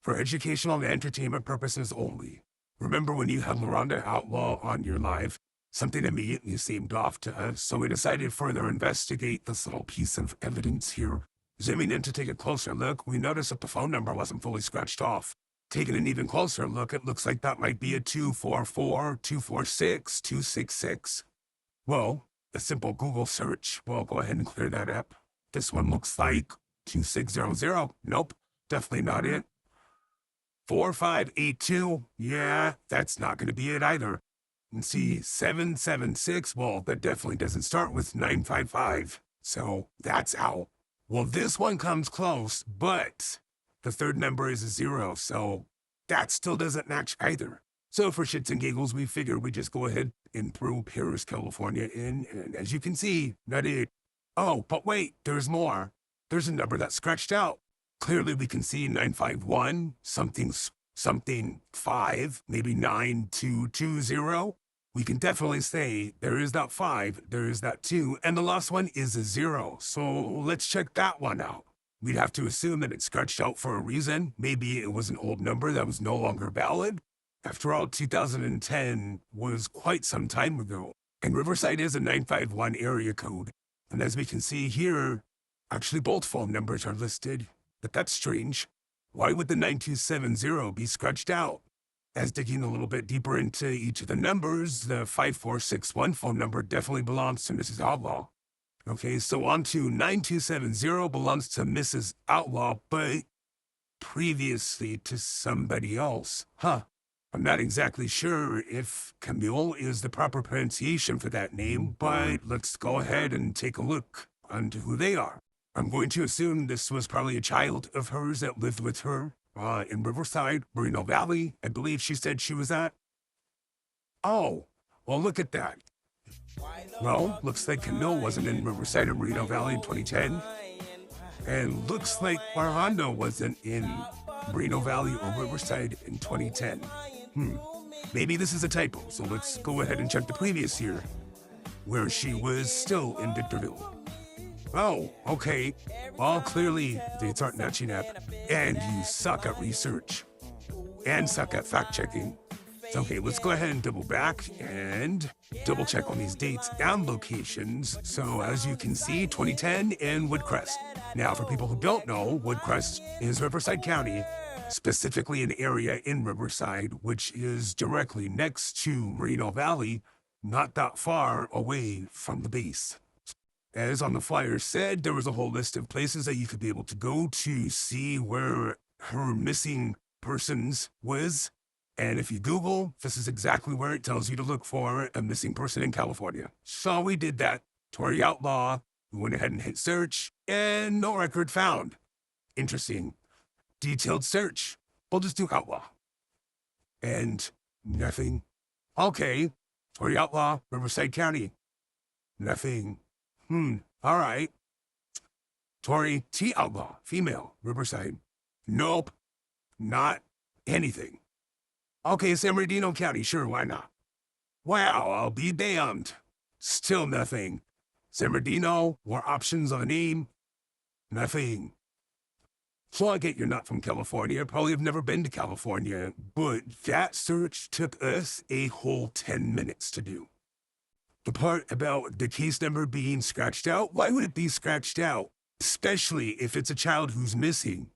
For educational and entertainment purposes only. Remember when you had Miranda Outlaw on your live? Something immediately seemed off to us, so we decided to further investigate this little piece of evidence here. Zooming in to take a closer look, we noticed that the phone number wasn't fully scratched off. Taking an even closer look, it looks like that might be a 244, 246, 266. Well, a simple Google search will go ahead and clear that up. This one looks like 2600. Nope, definitely not it. 4582. Yeah, that's not going to be it either. And see, 776. Well, that definitely doesn't start with 955. So that's out. Well, this one comes close, but the third number is a 0, so that still doesn't match either. So for shits and giggles, we figured we'd just go ahead and throw Paris, California in, and as you can see, not it. Oh, but wait, there's more. There's a number that's scratched out. Clearly we can see 951, something 5, maybe 9220. We can definitely say there is that 5, there is that 2, and the last one is a 0. So let's check that one out. We'd have to assume that it's scratched out for a reason. Maybe it was an old number that was no longer valid. After all, 2010 was quite some time ago, and Riverside is a 951 area code. And as we can see here, actually both phone numbers are listed, but that's strange. Why would the 9270 be scratched out? As digging a little bit deeper into each of the numbers, the 5461 phone number definitely belongs to Mrs. Outlaw. Okay, so on to 9270 belongs to Mrs. Outlaw, but previously to somebody else. Huh. I'm not exactly sure if Camille is the proper pronunciation for that name, but let's go ahead and take a look onto who they are. I'm going to assume this was probably a child of hers that lived with her in Riverside, Moreno Valley, I believe she said she was at. Oh, well, look at that. Well, looks like Camille wasn't in Riverside or Moreno Valley in 2010. And looks like Marando wasn't in Moreno Valley or Riverside in 2010. Maybe this is a typo, so let's go ahead and check the previous year, where she was still in Victorville. Oh, okay. Well, clearly, dates aren't matching up, and you suck at research, and suck at fact-checking. Okay, let's go ahead and double back and double check on these dates and locations. So as you can see, 2010 in Woodcrest. Now, for people who don't know, Woodcrest is Riverside County, specifically an area in Riverside, which is directly next to Moreno Valley, not that far away from the base. As on the flyer said, there was a whole list of places that you could be able to go to see where her missing persons was. And if you Google, this is exactly where it tells you to look for a missing person in California. So we did that. Tori Outlaw, we went ahead and hit search, and no record found. Interesting. Detailed search. We'll just do Outlaw. And nothing. Okay. Tori Outlaw, Riverside County. Nothing. All right. Tori T. Outlaw, female, Riverside. Nope. Not anything. Okay, San Bernardino County, sure, why not? Wow, I'll be damned. Still nothing. San Bernardino, more options on a name? Nothing. So I get you're not from California, probably have never been to California, but that search took us a whole 10 minutes to do. The part about the case number being scratched out, why would it be scratched out? Especially if it's a child who's missing.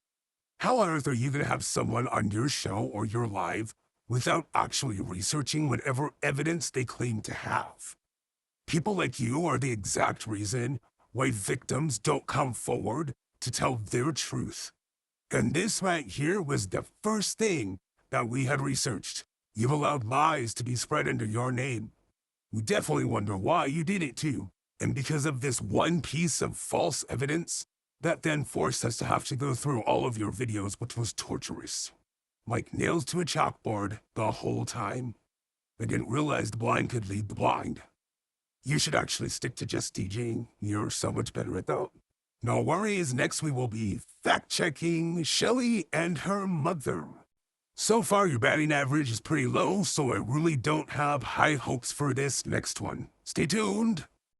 How on earth are you going to have someone on your show or your live without actually researching whatever evidence they claim to have? People like you are the exact reason why victims don't come forward to tell their truth. And this right here was the first thing that we had researched. You've allowed lies to be spread under your name. We definitely wonder why you did it too. And because of this one piece of false evidence, that then forced us to have to go through all of your videos, which was torturous. Like nails to a chalkboard the whole time. I didn't realize the blind could lead the blind. You should actually stick to just DJing. You're so much better at that. No worries, next we will be fact-checking Shelly and her mother. So far, your batting average is pretty low, so I really don't have high hopes for this next one. Stay tuned.